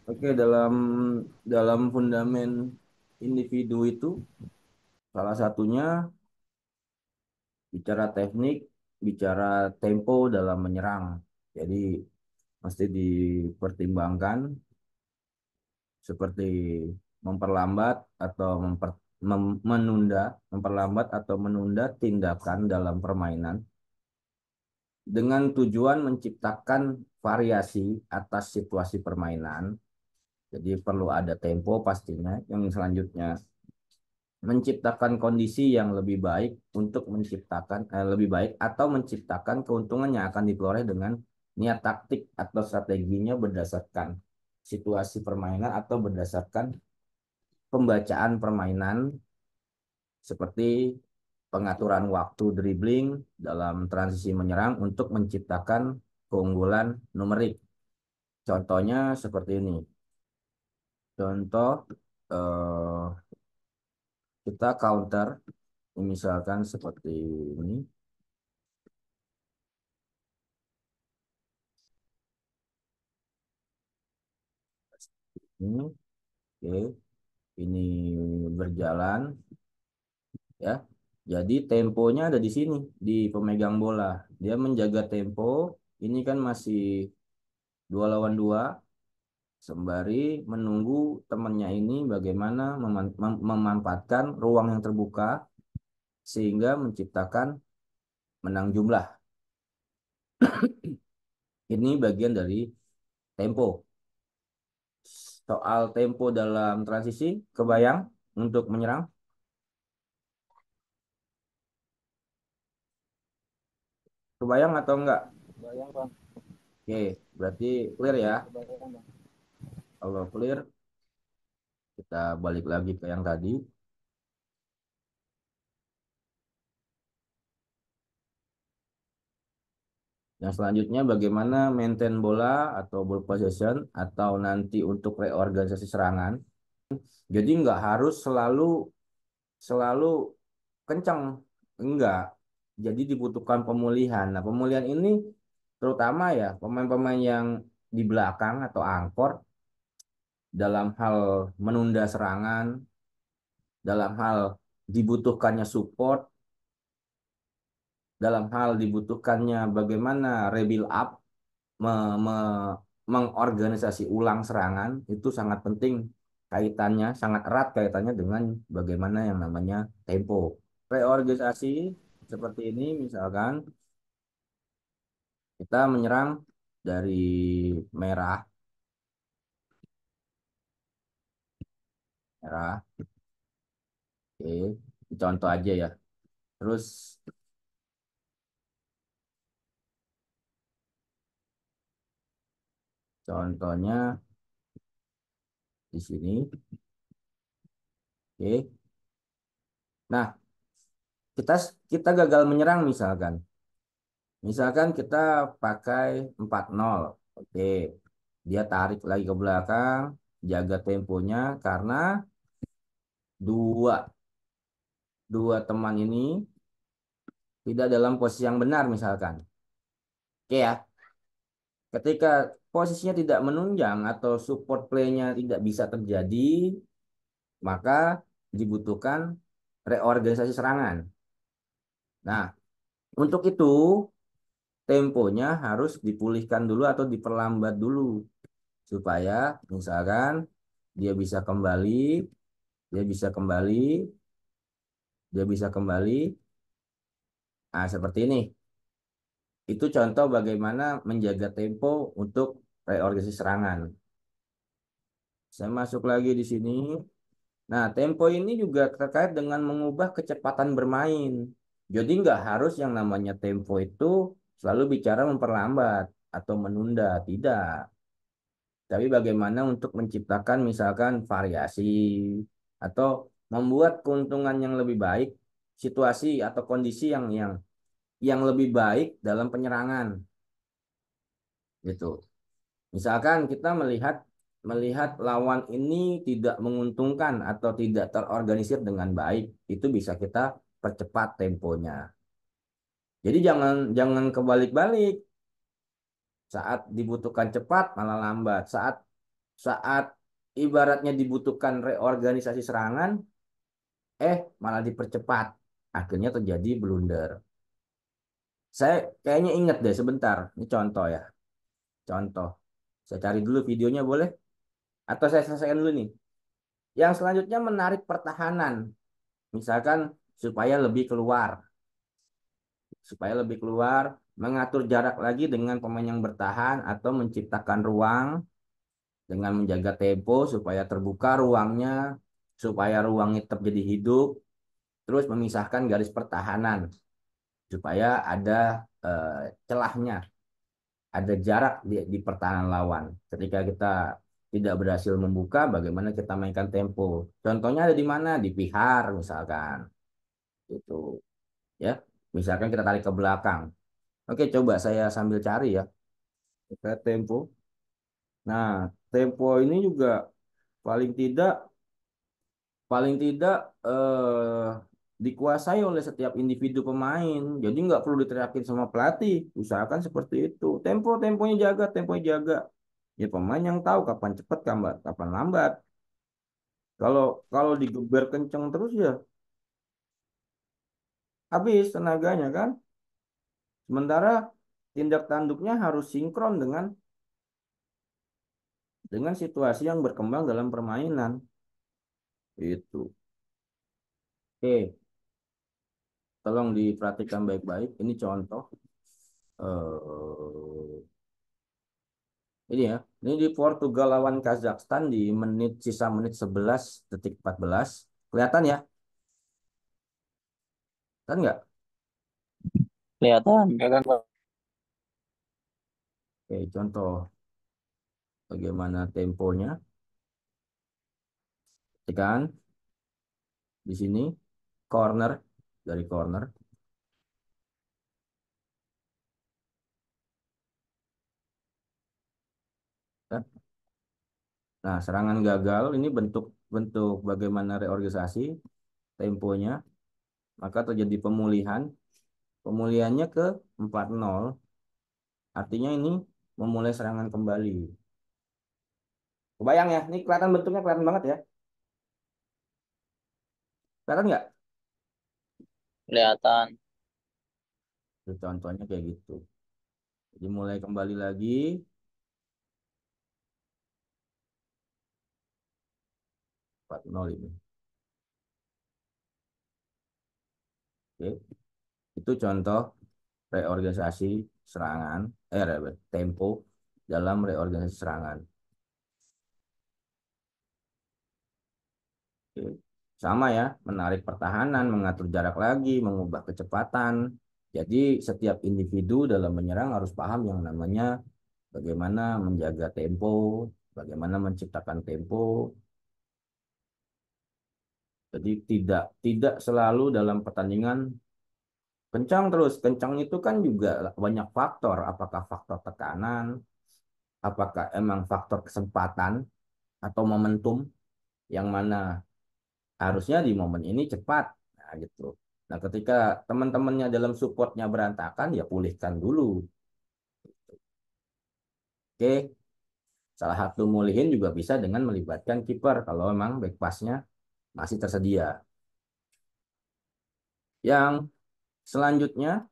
Oke, dalam dalam fundamen individu itu salah satunya bicara teknik, bicara tempo dalam menyerang. Jadi mesti dipertimbangkan seperti memperlambat atau menunda, memperlambat atau menunda tindakan dalam permainan dengan tujuan menciptakan variasi atas situasi permainan. Jadi perlu ada tempo pastinya. Yang selanjutnya menciptakan kondisi yang lebih baik untuk menciptakan lebih baik atau menciptakan keuntungan yang akan diperoleh dengan niat taktik atau strateginya berdasarkan situasi permainan atau berdasarkan pembacaan permainan seperti pengaturan waktu dribbling dalam transisi menyerang untuk menciptakan keunggulan numerik. Contohnya seperti ini. Contoh eh, kita counter misalkan seperti ini. Ini, oke, ini berjalan ya. Jadi temponya ada di sini di pemegang bola. Dia menjaga tempo. Ini kan masih 2 lawan 2 sembari menunggu temannya ini bagaimana memanfaatkan ruang yang terbuka sehingga menciptakan menang jumlah. Ini bagian dari tempo. Soal tempo dalam transisi, kebayang untuk menyerang? Kebayang atau enggak? Bayang bang, Oke, berarti clear ya. kebayang bang. Kalau clear, kita balik lagi ke yang tadi. Yang selanjutnya bagaimana maintain bola atau ball possession atau nanti untuk reorganisasi serangan. Jadi nggak harus selalu selalu kencang, enggak. Jadi dibutuhkan pemulihan. Nah, pemulihan ini terutama ya pemain-pemain yang di belakang atau angkor dalam hal menunda serangan, dalam hal dibutuhkannya support, dalam hal dibutuhkannya bagaimana rebuild up, me- me- mengorganisasi ulang serangan itu sangat penting kaitannya, sangat erat kaitannya dengan bagaimana yang namanya tempo. Reorganisasi seperti ini misalkan kita menyerang dari merah, merah, oke, contoh aja ya. Terus contohnya di sini, oke. Nah, kita kita gagal menyerang misalkan. Misalkan kita pakai 4-0. Oke. Dia tarik lagi ke belakang, jaga temponya karena dua dua teman ini tidak dalam posisi yang benar misalkan. Oke ya. Ketika posisinya tidak menunjang atau support play-nya tidak bisa terjadi, maka dibutuhkan reorganisasi serangan. Nah, untuk itu temponya harus dipulihkan dulu atau diperlambat dulu supaya misalkan dia bisa kembali, dia bisa kembali, dia bisa kembali. Nah, seperti ini. Itu contoh bagaimana menjaga tempo untuk reorganisasi serangan. Saya masuk lagi di sini. Nah, tempo ini juga terkait dengan mengubah kecepatan bermain. Jadi nggak harus yang namanya tempo itu selalu bicara memperlambat atau menunda, tidak. Tapi bagaimana untuk menciptakan misalkan variasi atau membuat keuntungan yang lebih baik, situasi atau kondisi yang lebih baik dalam penyerangan gitu. Misalkan kita melihat melihat lawan ini tidak menguntungkan atau tidak terorganisir dengan baik, itu bisa kita percepat temponya. Jadi jangan jangan kebalik-balik. Saat dibutuhkan cepat malah lambat. Saat Saat ibaratnya dibutuhkan reorganisasi serangan, malah dipercepat. Akhirnya terjadi blunder. Saya kayaknya ingat deh sebentar. Ini contoh ya. Contoh. Saya cari dulu videonya boleh? Atau saya selesaikan dulu nih. Yang selanjutnya menarik pertahanan. Misalkan supaya lebih keluar. Supaya lebih keluar. Mengatur jarak lagi dengan pemain yang bertahan. Atau menciptakan ruang. Dengan menjaga tempo supaya terbuka ruangnya. Supaya ruangnya tetap jadi hidup. Terus memisahkan garis pertahanan. Supaya ada celahnya, ada jarak di pertahanan lawan. Ketika kita tidak berhasil membuka, bagaimana kita mainkan tempo. Contohnya ada di mana? Di pihar misalkan. Itu ya. Misalkan kita tarik ke belakang. Oke, coba saya sambil cari ya. Kita tempo. Nah, tempo ini juga paling tidak paling tidak dikuasai oleh setiap individu pemain. Jadi nggak perlu diteriakin sama pelatih. Usahakan seperti itu. Temponya jaga, temponya jaga. Ya pemain yang tahu kapan cepat, kapan lambat. Kalau kalau digeber kenceng terus ya habis tenaganya kan. Sementara tindak tanduknya harus sinkron dengan situasi yang berkembang dalam permainan. Itu. Oke, tolong diperhatikan baik-baik. Ini contoh. eh ini ya. Ini di Portugal lawan Kazakhstan di sisa menit 11 detik 14. Kelihatan ya? Kan nggak? Kelihatan. Ya kan, Pak? Oke, contoh bagaimana temponya. Kan di sini corner dari corner. Ya. Nah, serangan gagal ini bentuk bentuk bagaimana reorganisasi temponya, maka terjadi pemulihan. Pemulihannya ke 4-0, artinya ini memulai serangan kembali. Kebayang ya, ini kelihatan bentuknya kelihatan banget ya. Kelihatan nggak? Kelihatan. Itu contohnya kayak gitu. Jadi mulai kembali lagi 4-0 ini. Oke. Itu contoh reorganisasi serangan, tempo dalam reorganisasi serangan. Oke. Sama ya, menarik pertahanan, mengatur jarak lagi, mengubah kecepatan. Jadi setiap individu dalam menyerang harus paham yang namanya bagaimana menjaga tempo, bagaimana menciptakan tempo. Jadi tidak tidak selalu dalam pertandingan kencang terus. Kencang itu kan juga banyak faktor. Apakah faktor tekanan, apakah emang faktor kesempatan atau momentum yang mana harusnya di momen ini cepat. Nah, gitu. Nah, ketika teman-temannya dalam supportnya berantakan, ya pulihkan dulu. Oke, salah satu mulihin juga bisa dengan melibatkan kiper kalau memang back pass-nya masih tersedia. Yang selanjutnya